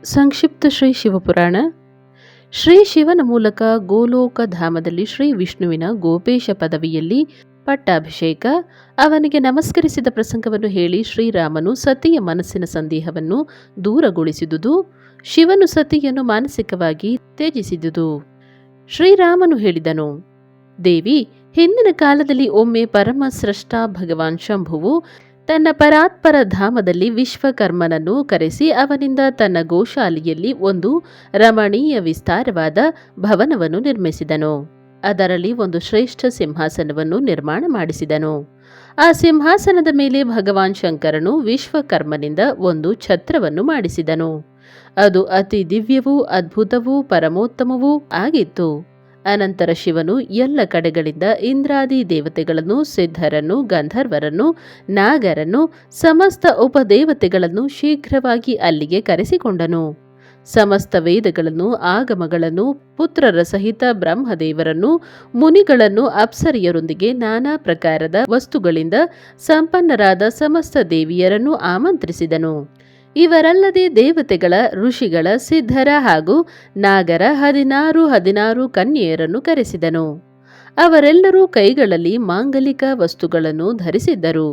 ಸಂಕ್ಷಿಪ್ತ ಶ್ರೀ ಶಿವಪುರಾಣ. ಶ್ರೀ ಶಿವನ ಮೂಲಕ ಗೋಲೋಕ ಧಾಮದಲ್ಲಿ ಶ್ರೀ ವಿಷ್ಣುವಿನ ಗೋಪೇಶ ಪದವಿಯಲ್ಲಿ ಪಟ್ಟಾಭಿಷೇಕ, ಅವನಿಗೆ ನಮಸ್ಕರಿಸಿದ ಪ್ರಸಂಗವನ್ನು ಹೇಳಿ ಶ್ರೀರಾಮನು ಸತಿಯ ಮನಸ್ಸಿನ ಸಂದೇಹವನ್ನು ದೂರಗೊಳಿಸಿದುದು, ಶಿವನು ಸತಿಯನ್ನು ಮಾನಸಿಕವಾಗಿ ತ್ಯಜಿಸಿದುದು. ಶ್ರೀರಾಮನು ಹೇಳಿದನು, ದೇವಿ, ಹಿಂದಿನ ಕಾಲದಲ್ಲಿ ಒಮ್ಮೆ ಪರಮ ಸ್ರಷ್ಟ ಭಗವಾನ್ ಶಂಭುವು ತನ್ನ ಪರಾತ್ಪರ ಧಾಮದಲ್ಲಿ ವಿಶ್ವಕರ್ಮನನ್ನು ಕರೆಸಿ ಅವನಿಂದ ತನ್ನ ಗೋಶಾಲೆಯಲ್ಲಿ ಒಂದು ರಮಣೀಯ ವಿಸ್ತಾರವಾದ ಭವನವನ್ನು ನಿರ್ಮಿಸಿದನು. ಅದರಲ್ಲಿ ಒಂದು ಶ್ರೇಷ್ಠ ಸಿಂಹಾಸನವನ್ನು ನಿರ್ಮಾಣ ಮಾಡಿಸಿದನು. ಆ ಸಿಂಹಾಸನದ ಮೇಲೆ ಭಗವಾನ್ ಶಂಕರನು ವಿಶ್ವಕರ್ಮನಿಂದ ಒಂದು ಛತ್ರವನ್ನು ಮಾಡಿಸಿದನು. ಅದು ಅತಿ ದಿವ್ಯವೂ ಅದ್ಭುತವೂ ಪರಮೋತ್ತಮವೂ ಆಗಿತ್ತು. ಅನಂತರ ಶಿವನು ಎಲ್ಲ ಕಡೆಗಳಿಂದ ಇಂದ್ರಾದಿ ದೇವತೆಗಳನ್ನು, ಸಿದ್ಧರನ್ನು, ಗಂಧರ್ವರನ್ನು, ನಾಗರನ್ನು, ಸಮಸ್ತ ಉಪದೇವತೆಗಳನ್ನು ಶೀಘ್ರವಾಗಿ ಅಲ್ಲಿಗೆ ಕರೆಸಿಕೊಂಡನು. ಸಮಸ್ತ ವೇದಗಳನ್ನು, ಆಗಮಗಳನ್ನು, ಪುತ್ರರ ಸಹಿತ ಬ್ರಹ್ಮದೇವರನ್ನು, ಮುನಿಗಳನ್ನು, ಅಪ್ಸರಿಯರೊಂದಿಗೆ ನಾನಾ ಪ್ರಕಾರದ ವಸ್ತುಗಳಿಂದ ಸಂಪನ್ನರಾದ ಸಮಸ್ತ ದೇವಿಯರನ್ನು ಆಮಂತ್ರಿಸಿದನು. ಇವರಲ್ಲದೆ ದೇವತೆಗಳ, ಋಷಿಗಳ, ಸಿದ್ಧರ ಹಾಗೂ ನಾಗರ 16 ಕನ್ಯೆಯರನ್ನು ಕರೆಸಿದನು. ಅವರೆಲ್ಲರೂ ಕೈಗಳಲ್ಲಿ ಮಾಂಗಲಿಕ ವಸ್ತುಗಳನ್ನು ಧರಿಸಿದ್ದರು.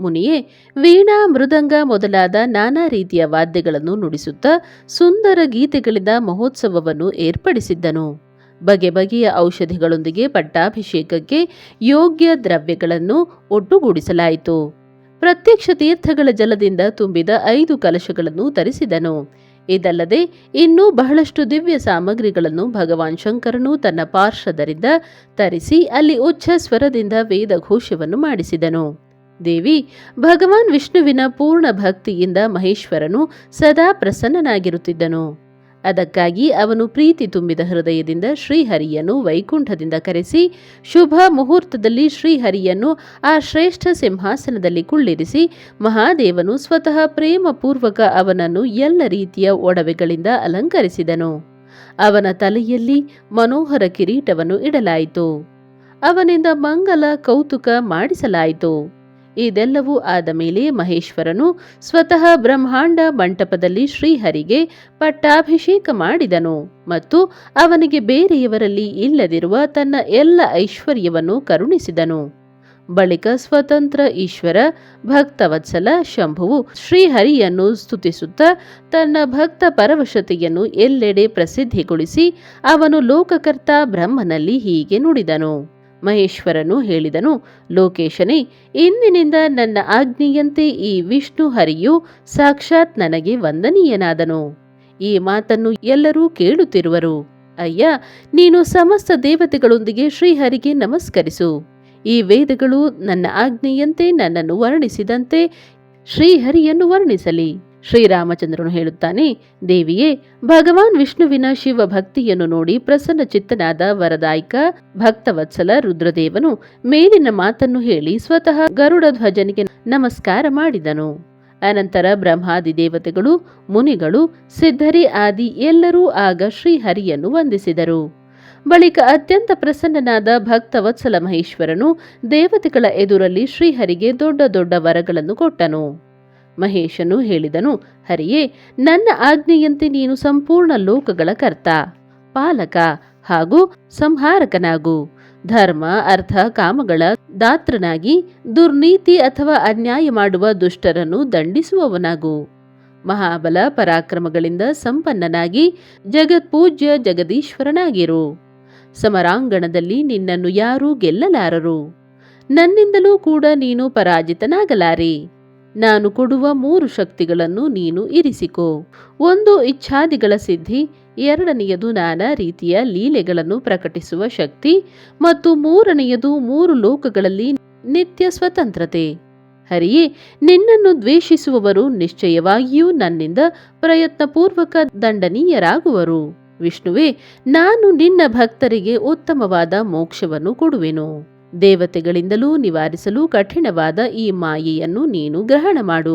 ಮುನಿಯೇ, ವೀಣಾ, ಮೃದಂಗ ಮೊದಲಾದ ನಾನಾ ರೀತಿಯ ವಾದ್ಯಗಳನ್ನು ನುಡಿಸುತ್ತಾ ಸುಂದರ ಗೀತೆಗಳಿಂದ ಮಹೋತ್ಸವವನ್ನು ಏರ್ಪಡಿಸಿದ್ದನು. ಬಗೆ ಬಗೆಯ ಔಷಧಿಗಳೊಂದಿಗೆ ಪಟ್ಟಾಭಿಷೇಕಕ್ಕೆ ಯೋಗ್ಯ ದ್ರವ್ಯಗಳನ್ನು ಒಟ್ಟುಗೂಡಿಸಲಾಯಿತು. ಪ್ರತ್ಯಕ್ಷ ತೀರ್ಥಗಳ ಜಲದಿಂದ ತುಂಬಿದ 5 ಕಲಶಗಳನ್ನು ತರಿಸಿದನು. ಇದಲ್ಲದೆ ಇನ್ನೂ ಬಹಳಷ್ಟು ದಿವ್ಯ ಸಾಮಗ್ರಿಗಳನ್ನು ಭಗವಾನ್ ಶಂಕರನು ತನ್ನ ಪಾರ್ಷದರಿಂದ ತರಿಸಿ ಅಲ್ಲಿ ಉಚ್ಚ ಸ್ವರದಿಂದ ವೇದ ಘೋಷವನ್ನು ಮಾಡಿಸಿದನು. ದೇವಿ, ಭಗವಾನ್ ವಿಷ್ಣುವಿನ ಪೂರ್ಣ ಭಕ್ತಿಯಿಂದ ಮಹೇಶ್ವರನು ಸದಾ ಪ್ರಸನ್ನನಾಗಿರುತ್ತಿದ್ದನು. ಅದಕ್ಕಾಗಿ ಅವನು ಪ್ರೀತಿ ತುಂಬಿದ ಹೃದಯದಿಂದ ಶ್ರೀಹರಿಯನ್ನು ವೈಕುಂಠದಿಂದ ಕರೆಸಿ ಶುಭ ಮುಹೂರ್ತದಲ್ಲಿ ಶ್ರೀಹರಿಯನ್ನು ಆ ಶ್ರೇಷ್ಠ ಸಿಂಹಾಸನದಲ್ಲಿ ಕುಳ್ಳಿರಿಸಿ ಮಹಾದೇವನು ಸ್ವತಃ ಪ್ರೇಮಪೂರ್ವಕ ಅವನನ್ನು ಎಲ್ಲ ರೀತಿಯ ಒಡವೆಗಳಿಂದ ಅಲಂಕರಿಸಿದನು. ಅವನ ತಲೆಯಲ್ಲಿ ಮನೋಹರ ಕಿರೀಟವನ್ನು ಇಡಲಾಯಿತು. ಅವನಿಂದ ಮಂಗಲ ಕೌತುಕ ಮಾಡಿಸಲಾಯಿತು. ಇದೆಲ್ಲವೂ ಆದ ಮೇಲೆ ಮಹೇಶ್ವರನು ಸ್ವತಃ ಬ್ರಹ್ಮಾಂಡ ಮಂಟಪದಲ್ಲಿ ಶ್ರೀಹರಿಗೆ ಪಟ್ಟಾಭಿಷೇಕ ಮಾಡಿದನು ಮತ್ತು ಅವನಿಗೆ ಬೇರೆಯವರಲ್ಲಿ ಇಲ್ಲದಿರುವ ತನ್ನ ಎಲ್ಲ ಐಶ್ವರ್ಯವನ್ನು ಕರುಣಿಸಿದನು. ಬಳಿಕ ಸ್ವತಂತ್ರ ಈಶ್ವರ ಭಕ್ತವತ್ಸಲ ಶಂಭುವು ಶ್ರೀಹರಿಯನ್ನು ಸ್ತುತಿಸುತ್ತಾ ತನ್ನ ಭಕ್ತ ಪರವಶತೆಯನ್ನು ಎಲ್ಲೆಡೆ ಪ್ರಸಿದ್ಧಿಗೊಳಿಸಿ ಅವನು ಲೋಕಕರ್ತ ಬ್ರಹ್ಮನಲ್ಲಿ ಹೀಗೆ ನುಡಿದನು. ಮಹೇಶ್ವರನು ಹೇಳಿದನು, ಲೋಕೇಶನೇ, ಇಂದಿನಿಂದ ನನ್ನ ಆಜ್ಞೆಯಂತೆ ಈ ವಿಷ್ಣು ಹರಿಯು ಸಾಕ್ಷಾತ್ ನನಗೆ ವಂದನೀಯನಾದನು. ಈ ಮಾತನ್ನು ಎಲ್ಲರೂ ಕೇಳುತ್ತಿರುವರು. ಅಯ್ಯ, ನೀನು ಸಮಸ್ತ ದೇವತೆಗಳೊಂದಿಗೆ ಶ್ರೀಹರಿಗೆ ನಮಸ್ಕರಿಸು. ಈ ವೇದಗಳು ನನ್ನ ಆಜ್ಞೆಯಂತೆ ನನ್ನನ್ನು ವರ್ಣಿಸಿದಂತೆ ಶ್ರೀಹರಿಯನ್ನು ವರ್ಣಿಸಲಿ. ಶ್ರೀರಾಮಚಂದ್ರನು ಹೇಳುತ್ತಾನೆ, ದೇವಿಯೇ, ಭಗವಾನ್ ವಿಷ್ಣುವಿನ ಶಿವ ಭಕ್ತಿಯನ್ನು ನೋಡಿ ಪ್ರಸನ್ನ ಚಿತ್ತನಾದ ವರದಾಯಕ ಭಕ್ತವತ್ಸಲ ರುದ್ರದೇವನು ಮೇಲಿನ ಮಾತನ್ನು ಹೇಳಿ ಸ್ವತಃ ಗರುಡ ಧ್ವಜನಿಗೆ ನಮಸ್ಕಾರ ಮಾಡಿದನು. ಅನಂತರ ಬ್ರಹ್ಮಾದಿ ದೇವತೆಗಳು, ಮುನಿಗಳು, ಸಿದ್ಧರಿ ಆದಿ ಎಲ್ಲರೂ ಆಗ ಶ್ರೀಹರಿಯನ್ನು ವಂದಿಸಿದರು. ಬಳಿಕ ಅತ್ಯಂತ ಪ್ರಸನ್ನನಾದ ಭಕ್ತವತ್ಸಲ ಮಹೇಶ್ವರನು ದೇವತೆಗಳ ಎದುರಲ್ಲಿ ಶ್ರೀಹರಿಗೆ ದೊಡ್ಡ ದೊಡ್ಡ ವರಗಳನ್ನು ಕೊಟ್ಟನು. ಮಹೇಶನು ಹೇಳಿದನು, ಹರಿಯೇ, ನನ್ನ ಆಜ್ಞೆಯಂತೆ ನೀನು ಸಂಪೂರ್ಣ ಲೋಕಗಳ ಕರ್ತ, ಪಾಲಕ ಹಾಗೂ ಸಂಹಾರಕನಾಗು. ಧರ್ಮ, ಅರ್ಥ, ಕಾಮಗಳ ದಾತ್ರನಾಗಿ ದುರ್ನೀತಿ ಅಥವಾ ಅನ್ಯಾಯ ಮಾಡುವ ದುಷ್ಟರನ್ನು ದಂಡಿಸುವವನಾಗು. ಮಹಾಬಲ ಪರಾಕ್ರಮಗಳಿಂದ ಸಂಪನ್ನನಾಗಿ ಜಗತ್ಪೂಜ್ಯ ಜಗದೀಶ್ವರನಾಗಿರು. ಸಮರಾಂಗಣದಲ್ಲಿ ನಿನ್ನನ್ನು ಯಾರೂ ಗೆಲ್ಲಲಾರರು. ನನ್ನಿಂದಲೂ ಕೂಡ ನೀನು ಪರಾಜಿತನಾಗಲಾರೆ. ನಾನು ಕೊಡುವ 3 ಶಕ್ತಿಗಳನ್ನು ನೀನು ಇರಿಸಿಕೋ. 1 ಇಚ್ಛಾದಿಗಳ ಸಿದ್ಧಿ, 2ನೆಯದು ನಾನಾ ರೀತಿಯ ಲೀಲೆಗಳನ್ನು ಪ್ರಕಟಿಸುವ ಶಕ್ತಿ ಮತ್ತು 3ನೆಯದು 3 ಲೋಕಗಳಲ್ಲಿ ನಿತ್ಯ ಸ್ವತಂತ್ರತೆ. ಹರಿಯೇ, ನಿನ್ನನ್ನು ದ್ವೇಷಿಸುವವರು ನಿಶ್ಚಯವಾಗಿಯೂ ನನ್ನಿಂದ ಪ್ರಯತ್ನಪೂರ್ವಕ ದಂಡನೀಯರಾಗುವರು. ವಿಷ್ಣುವೇ, ನಾನು ನಿನ್ನ ಭಕ್ತರಿಗೆ ಉತ್ತಮವಾದ ಮೋಕ್ಷವನ್ನು ಕೊಡುವೆನು. ದೇವತೆಗಳಿಂದಲೂ ನಿವಾರಿಸಲು ಕಠಿಣವಾದ ಈ ಮಾಯೆಯನ್ನು ನೀನು ಗ್ರಹಣ ಮಾಡು.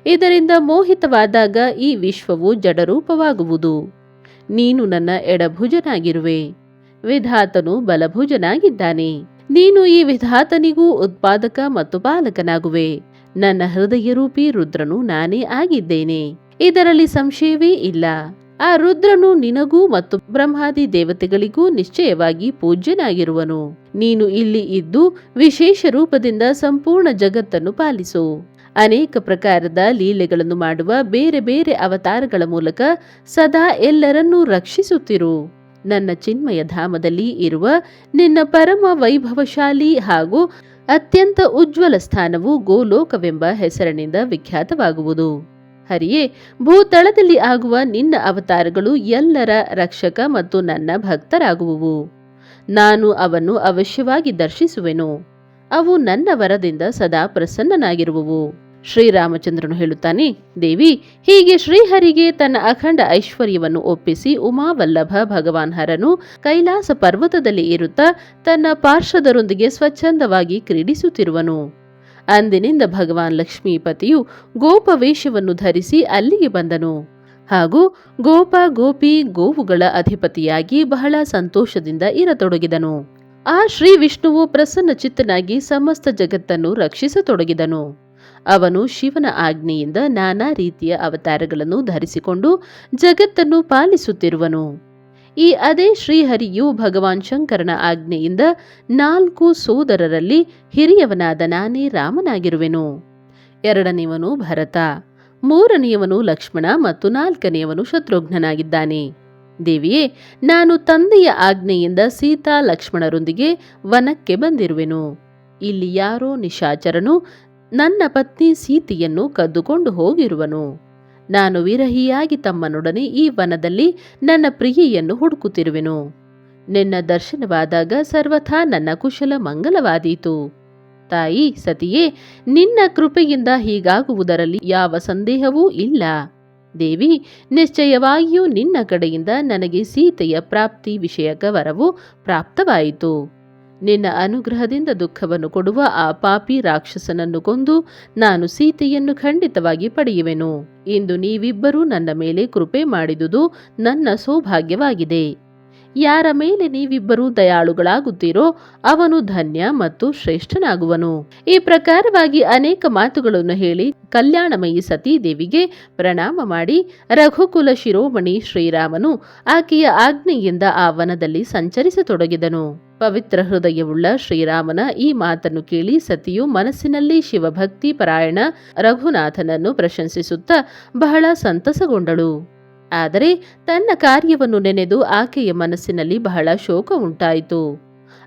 ಇದರಿಂದ ಮೋಹಿತವಾದಾಗ ಈ ವಿಶ್ವವು ಜಡರೂಪವಾಗುವುದು. ನೀನು ನನ್ನ ಎಡಭುಜನಾಗಿರುವೆ, ವಿಧಾತನು ಬಲಭುಜನಾಗಿದ್ದಾನೆ. ನೀನು ಈ ವಿಧಾತನಿಗೂ ಉತ್ಪಾದಕ ಮತ್ತು ಪಾಲಕನಾಗುವೆ. ನನ್ನ ಹೃದಯರೂಪಿ ರುದ್ರನು ನಾನೇ ಆಗಿದ್ದೇನೆ. ಇದರಲ್ಲಿ ಸಂಶಯವೇ ಇಲ್ಲ. ಆ ರುದ್ರನು ನಿನಗೂ ಮತ್ತು ಬ್ರಹ್ಮಾದಿ ದೇವತೆಗಳಿಗೂ ನಿಶ್ಚಯವಾಗಿ ಪೂಜ್ಯನಾಗಿರುವನು. ನೀನು ಇಲ್ಲಿ ಇದ್ದು ವಿಶೇಷ ರೂಪದಿಂದ ಸಂಪೂರ್ಣ ಜಗತ್ತನ್ನು ಪಾಲಿಸು. ಅನೇಕ ಪ್ರಕಾರದ ಲೀಲೆಗಳನ್ನು ಮಾಡುವ ಬೇರೆ ಬೇರೆ ಅವತಾರಗಳ ಮೂಲಕ ಸದಾ ಎಲ್ಲರನ್ನೂ ರಕ್ಷಿಸುತ್ತಿರು. ನನ್ನ ಚಿನ್ಮಯ ಧಾಮದಲ್ಲಿ ಇರುವ ನಿನ್ನ ಪರಮ ವೈಭವಶಾಲಿ ಹಾಗೂ ಅತ್ಯಂತ ಉಜ್ವಲ ಸ್ಥಾನವು ಗೋಲೋಕವೆಂಬ ಹೆಸರಿನಿಂದ ವಿಖ್ಯಾತವಾಗುವುದು. ಹರಿಯೇ, ಭೂತಳದಲ್ಲಿ ಆಗುವ ನಿನ್ನ ಅವತಾರಗಳು ಎಲ್ಲರ ರಕ್ಷಕ ಮತ್ತು ನನ್ನ ಭಕ್ತರಾಗುವುವು. ನಾನು ಅವನ್ನು ಅವಶ್ಯವಾಗಿ ದರ್ಶಿಸುವೆನು. ಅವು ನನ್ನ ವರದಿಂದ ಸದಾ ಪ್ರಸನ್ನನಾಗಿರುವುವು. ಶ್ರೀರಾಮಚಂದ್ರನು ಹೇಳುತ್ತಾನೆ, ದೇವಿ, ಹೀಗೆ ಶ್ರೀಹರಿಗೆ ತನ್ನ ಅಖಂಡ ಐಶ್ವರ್ಯವನ್ನು ಒಪ್ಪಿಸಿ ಉಮಾವಲ್ಲಭ ಭಗವಾನ್ ಹರನು ಕೈಲಾಸ ಪರ್ವತದಲ್ಲಿ ಇರುತ್ತಾ ತನ್ನ ಪಾರ್ಷದರೊಂದಿಗೆ ಸ್ವಚ್ಛಂದವಾಗಿ ಕ್ರೀಡಿಸುತ್ತಿರುವನು. ಅಂದಿನಿಂದ ಭಗವಾನ್ ಲಕ್ಷ್ಮೀಪತಿಯು ಗೋಪವೇಷವನ್ನು ಧರಿಸಿ ಅಲ್ಲಿಗೆ ಬಂದನು ಹಾಗೂ ಗೋಪ ಗೋಪಿ ಗೋವುಗಳ ಅಧಿಪತಿಯಾಗಿ ಬಹಳ ಸಂತೋಷದಿಂದ ಇರತೊಡಗಿದನು. ಆ ಶ್ರೀ ವಿಷ್ಣುವು ಪ್ರಸನ್ನ ಚಿತ್ತನಾಗಿ ಸಮಸ್ತ ಜಗತ್ತನ್ನು ರಕ್ಷಿಸತೊಡಗಿದನು. ಅವನು ಶಿವನ ಆಜ್ಞೆಯಿಂದ ನಾನಾ ರೀತಿಯ ಅವತಾರಗಳನ್ನು ಧರಿಸಿಕೊಂಡು ಜಗತ್ತನ್ನು ಪಾಲಿಸುತ್ತಿರುವನು. ಈ ಅದೇ ಶ್ರೀಹರಿಯು ಭಗವಾನ್ ಶಂಕರನ ಆಜ್ಞೆಯಿಂದ 4 ಸೋದರರಲ್ಲಿ ಹಿರಿಯವನಾದ ನಾನೇ ರಾಮನಾಗಿರುವೆನು. 2ನೇಯವನು ಭರತ, 3ನೇಯವನು ಲಕ್ಷ್ಮಣ ಮತ್ತು 4ನೇಯವನು ಶತ್ರುಘ್ನನಾಗಿದ್ದಾನೆ. ದೇವಿಯೇ, ನಾನು ತಂದೆಯ ಆಜ್ಞೆಯಿಂದ ಸೀತಾ ಲಕ್ಷ್ಮಣರೊಂದಿಗೆ ವನಕ್ಕೆ ಬಂದಿರುವೆನು. ಇಲ್ಲಿ ಯಾರೋ ನಿಶಾಚರನು ನನ್ನ ಪತ್ನಿ ಸೀತೆಯನ್ನು ಕದ್ದುಕೊಂಡು ಹೋಗಿರುವನು. ನಾನು ವಿರಹಿಯಾಗಿ ತಮ್ಮನೊಡನೆ ಈ ವನದಲ್ಲಿ ನನ್ನ ಪ್ರಿಯೆಯನ್ನು ಹುಡುಕುತ್ತಿರುವೆನು. ನಿನ್ನ ದರ್ಶನವಾದಾಗ ಸರ್ವಥಾ ನನ್ನ ಕುಶಲ ಮಂಗಲವಾದೀತು. ತಾಯಿ ಸತಿಯೇ, ನಿನ್ನ ಕೃಪೆಯಿಂದ ಹೀಗಾಗುವುದರಲ್ಲಿ ಯಾವ ಸಂದೇಹವೂ ಇಲ್ಲ. ದೇವಿ, ನಿಶ್ಚಯವಾಗಿಯೂ ನಿನ್ನ ಕಡೆಯಿಂದ ನನಗೆ ಸೀತೆಯ ಪ್ರಾಪ್ತಿ ವಿಷಯಕ ವರವು ಪ್ರಾಪ್ತವಾಯಿತು. ನಿನ್ನ ಅನುಗ್ರಹದಿಂದ ದುಃಖವನ್ನು ಕೊಡುವ ಆ ಪಾಪಿ ರಾಕ್ಷಸನನ್ನು ಕೊಂದು ನಾನು ಸೀತೆಯನ್ನು ಖಂಡಿತವಾಗಿ ಪಡೆಯುವೆನು. ಇಂದು ನೀವಿಬ್ಬರೂ ನನ್ನ ಮೇಲೆ ಕೃಪೆ ಮಾಡಿದುದು ನನ್ನ ಸೌಭಾಗ್ಯವಾಗಿದೆ. ಯಾರ ಮೇಲೆ ನೀವಿಬ್ಬರೂ ದಯಾಳುಗಳಾಗುತ್ತೀರೋ ಅವನು ಧನ್ಯ ಮತ್ತು ಶ್ರೇಷ್ಠನಾಗುವನು. ಈ ಪ್ರಕಾರವಾಗಿ ಅನೇಕ ಮಾತುಗಳನ್ನು ಹೇಳಿ ಕಲ್ಯಾಣಮಯಿ ಸತೀ ದೇವಿಗೆ ಪ್ರಣಾಮ ಮಾಡಿ ರಘುಕುಲ ಶಿರೋಮಣಿ ಶ್ರೀರಾಮನು ಆಕೆಯ ಆಜ್ಞೆಯಿಂದ ಆ ವನದಲ್ಲಿ ಸಂಚರಿಸತೊಡಗಿದನು. ಪವಿತ್ರ ಹೃದಯವುಳ್ಳ ಶ್ರೀರಾಮನ ಈ ಮಾತನ್ನು ಕೇಳಿ ಸತಿಯು ಮನಸ್ಸಿನಲ್ಲಿ ಶಿವಭಕ್ತಿ ಪರಾಯಣ ರಘುನಾಥನನ್ನು ಪ್ರಶಂಸಿಸುತ್ತಾ ಬಹಳ ಸಂತಸಗೊಂಡಳು. ಆದರೆ ತನ್ನ ಕಾರ್ಯವನ್ನು ನೆನೆದು ಆಕೆಯ ಮನಸ್ಸಿನಲ್ಲಿ ಬಹಳ ಶೋಕ ಉಂಟಾಯಿತು.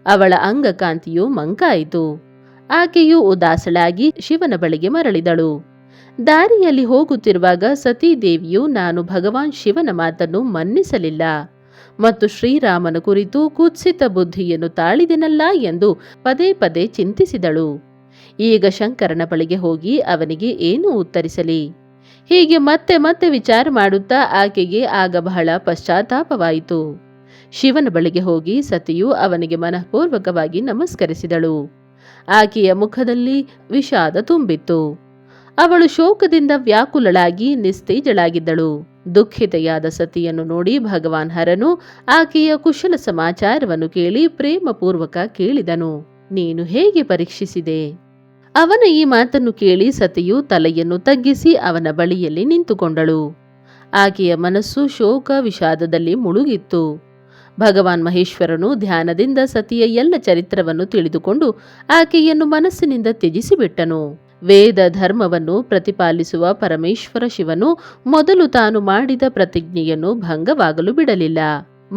ಅವಳ ಅಂಗಕಾಂತಿಯು ಮಂಕಾಯಿತು. ಆಕೆಯು ಉದಾಸಳಾಗಿ ಶಿವನ ಬಳಿಗೆ ಮರಳಿದಳು. ದಾರಿಯಲ್ಲಿ ಹೋಗುತ್ತಿರುವಾಗ ಸತೀ ದೇವಿಯು ನಾನು ಭಗವಾನ್ ಶಿವನ ಮಾತನ್ನು ಮನ್ನಿಸಲಿಲ್ಲ ಮತ್ತು ಶ್ರೀರಾಮನ ಕುರಿತು ಕುತ್ಸಿತ ಬುದ್ಧಿಯನ್ನು ತಾಳಿದೆನಲ್ಲ ಎಂದು ಪದೇ ಪದೇ ಚಿಂತಿಸಿದಳು. ಈಗ ಶಂಕರನ ಬಳಿಗೆ ಹೋಗಿ ಅವನಿಗೆ ಏನು ಉತ್ತರಿಸಲಿ? ಹೀಗೆ ಮತ್ತೆ ಮತ್ತೆ ವಿಚಾರ ಮಾಡುತ್ತಾ ಆಕೆಗೆ ಆಗ ಬಹಳ ಪಶ್ಚಾತ್ತಾಪವಾಯಿತು. ಶಿವನ ಬಳಿಗೆ ಹೋಗಿ ಸತಿಯು ಅವನಿಗೆ ಮನಃಪೂರ್ವಕವಾಗಿ ನಮಸ್ಕರಿಸಿದಳು. ಆಕೆಯ ಮುಖದಲ್ಲಿ ವಿಷಾದ ತುಂಬಿತ್ತು. ಅವಳು ಶೋಕದಿಂದ ವ್ಯಾಕುಲಳಾಗಿ ನಿಸ್ತೇಜಳಾಗಿದ್ದಳು. ದುಃಖಿತೆಯಾದ ಸತಿಯನ್ನು ನೋಡಿ ಭಗವಾನ್ ಹರನು ಆಕೆಯ ಕುಶಲ ಸಮಾಚಾರವನ್ನು ಕೇಳಿ ಪ್ರೇಮಪೂರ್ವಕ ಕೇಳಿದನು, ನೀನು ಹೇಗೆ ಪರೀಕ್ಷಿಸಿದೆ? ಅವನ ಈ ಮಾತನ್ನು ಕೇಳಿ ಸತಿಯು ತಲೆಯನ್ನು ತಗ್ಗಿಸಿ ಅವನ ಬಳಿಯಲ್ಲಿ ನಿಂತುಕೊಂಡಳು. ಆಕೆಯ ಮನಸ್ಸು ಶೋಕ ವಿಷಾದದಲ್ಲಿ ಮುಳುಗಿತ್ತು. ಭಗವಾನ್ ಮಹೇಶ್ವರನು ಧ್ಯಾನದಿಂದ ಸತಿಯ ಎಲ್ಲ ಚರಿತ್ರವನ್ನು ತಿಳಿದುಕೊಂಡು ಆಕೆಯನ್ನು ಮನಸ್ಸಿನಿಂದ ತ್ಯಜಿಸಿಬಿಟ್ಟನು. ವೇದ ಧರ್ಮವನ್ನು ಪ್ರತಿಪಾಲಿಸುವ ಪರಮೇಶ್ವರ ಶಿವನು ಮೊದಲು ತಾನು ಮಾಡಿದ ಪ್ರತಿಜ್ಞೆಯನ್ನು ಭಂಗವಾಗಲು ಬಿಡಲಿಲ್ಲ.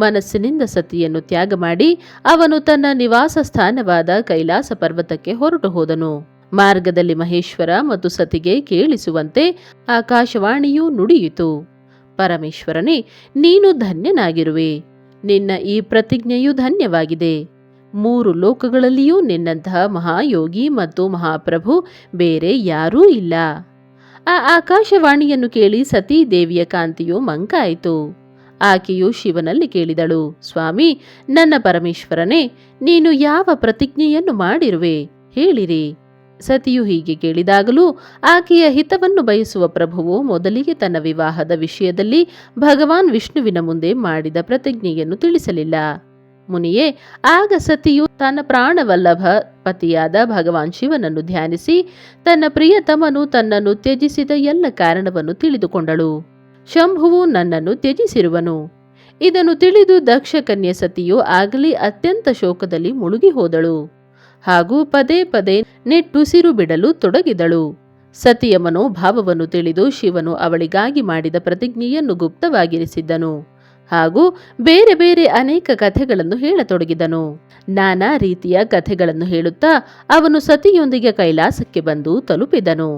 ಮನಸ್ಸಿನಿಂದ ಸತಿಯನ್ನು ತ್ಯಾಗ ಮಾಡಿ ಅವನು ತನ್ನ ನಿವಾಸ ಸ್ಥಾನವಾದ ಕೈಲಾಸ ಪರ್ವತಕ್ಕೆ ಹೊರಟು ಹೋದನು. ಮಾರ್ಗದಲ್ಲಿ ಮಹೇಶ್ವರ ಮತ್ತು ಸತಿಗೆ ಕೇಳಿಸುವಂತೆ ಆಕಾಶವಾಣಿಯು ನುಡಿಯಿತು, ಪರಮೇಶ್ವರನೇ, ನೀನು ಧನ್ಯನಾಗಿರುವೆ. ನಿನ್ನ ಈ ಪ್ರತಿಜ್ಞೆಯು ಧನ್ಯವಾಗಿದೆ. 3 ಲೋಕಗಳಲ್ಲಿಯೂ ನಿನ್ನಂತಹ ಮಹಾಯೋಗಿ ಮತ್ತು ಮಹಾಪ್ರಭು ಬೇರೆ ಯಾರೂ ಇಲ್ಲ. ಆ ಆಕಾಶವಾಣಿಯನ್ನು ಕೇಳಿ ಸತೀ ದೇವಿಯ ಕಾಂತಿಯು ಮಂಕಾಯಿತು. ಆಕೆಯು ಶಿವನಲ್ಲಿ ಕೇಳಿದಳು, ಸ್ವಾಮಿ, ನನ್ನ ಪರಮೇಶ್ವರನೇ, ನೀನು ಯಾವ ಪ್ರತಿಜ್ಞೆಯನ್ನು ಮಾಡಿರುವೆ ಹೇಳಿರಿ. ಸತಿಯು ಹೀಗೆ ಕೇಳಿದಾಗಲೂ ಆಕೆಯ ಹಿತವನ್ನು ಬಯಸುವ ಪ್ರಭುವು ಮೊದಲಿಗೆ ತನ್ನ ವಿವಾಹದ ವಿಷಯದಲ್ಲಿ ಭಗವಾನ್ ವಿಷ್ಣುವಿನ ಮುಂದೆ ಮಾಡಿದ ಪ್ರತಿಜ್ಞೆಯನ್ನು ತಿಳಿಸಲಿಲ್ಲ. ಮುನಿಯೇ, ಆಗ ಸತಿಯು ತನ್ನ ಪ್ರಾಣವಲ್ಲಭ ಪತಿಯಾದ ಭಗವಾನ್ ಶಿವನನ್ನು ಧ್ಯಾನಿಸಿ ತನ್ನ ಪ್ರಿಯತಮನು ತನ್ನನ್ನು ತ್ಯಜಿಸಿದ ಎಲ್ಲ ಕಾರಣವನ್ನು ತಿಳಿದುಕೊಂಡಳು. ಶಂಭುವು ನನ್ನನ್ನು ತ್ಯಜಿಸಿರುವನು. ಇದನ್ನು ತಿಳಿದು ದಕ್ಷ ಕನ್ಯೆ ಸತಿಯು ಆಗಲಿ ಅತ್ಯಂತ ಶೋಕದಲ್ಲಿ ಮುಳುಗಿ ಹೋದಳು ಹಾಗೂ ಪದೇ ಪದೇ ನಿಟ್ಟುಸಿರು ಬಿಡಲು ತೊಡಗಿದಳು. ಸತಿಯ ಮನೋಭಾವವನ್ನು ತಿಳಿದು ಶಿವನು ಅವಳಿಗಾಗಿ ಮಾಡಿದ ಪ್ರತಿಜ್ಞೆಯನ್ನು ಗುಪ್ತವಾಗಿರಿಸಿದ್ದನು ಹಾಗೂ ಬೇರೆ ಬೇರೆ ಅನೇಕ ಕಥೆಗಳನ್ನು ಹೇಳತೊಡಗಿದನು. ನಾನಾ ರೀತಿಯ ಕಥೆಗಳನ್ನು ಹೇಳುತ್ತಾ ಅವನು ಸತಿಯೊಂದಿಗೆ ಕೈಲಾಸಕ್ಕೆ ಬಂದು ತಲುಪಿದನು.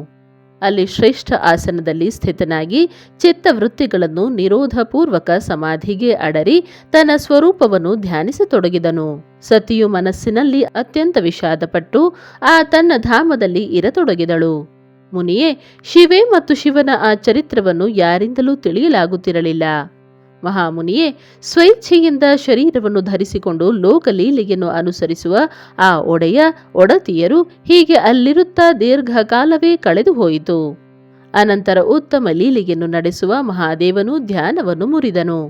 ಅಲ್ಲಿ ಶ್ರೇಷ್ಠ ಆಸನದಲ್ಲಿ ಸ್ಥಿತನಾಗಿ ಚಿತ್ತವೃತ್ತಿಗಳನ್ನು ನಿರೋಧಪೂರ್ವಕ ಸಮಾಧಿಗೆ ಅಡರಿ ತನ್ನ ಸ್ವರೂಪವನ್ನು ಧ್ಯಾನಿಸತೊಡಗಿದನು. ಸತಿಯು ಮನಸ್ಸಿನಲ್ಲಿ ಅತ್ಯಂತ ವಿಷಾದಪಟ್ಟು ಆ ತನ್ನ ಧಾಮದಲ್ಲಿ ಇರತೊಡಗಿದಳು. ಮುನಿಯೇ, ಶಿವೆ ಮತ್ತು ಶಿವನ ಆ ಚರಿತ್ರವನ್ನು ಯಾರಿಂದಲೂ ತಿಳಿಯಲಾಗುತ್ತಿರಲಿಲ್ಲ. ಮಹಾಮುನಿಯೇ, ಸ್ವೈಚ್ಛೆಯಿಂದ ಶರೀರವನ್ನು ಧರಿಸಿಕೊಂಡು ಲೋಕಲೀಲೆಯನ್ನು ಅನುಸರಿಸುವ ಆ ಒಡೆಯ ಒಡತಿಯರು ಹೀಗೆ ಅಲ್ಲಿರುತ್ತಾ ದೀರ್ಘಕಾಲವೇ ಕಳೆದು ಹೋಯಿತು. ಅನಂತರ ಉತ್ತಮ ಲೀಲೆಯನ್ನು ನಡೆಸುವ ಮಹಾದೇವನು ಧ್ಯಾನವನ್ನು ಮುರಿದನು.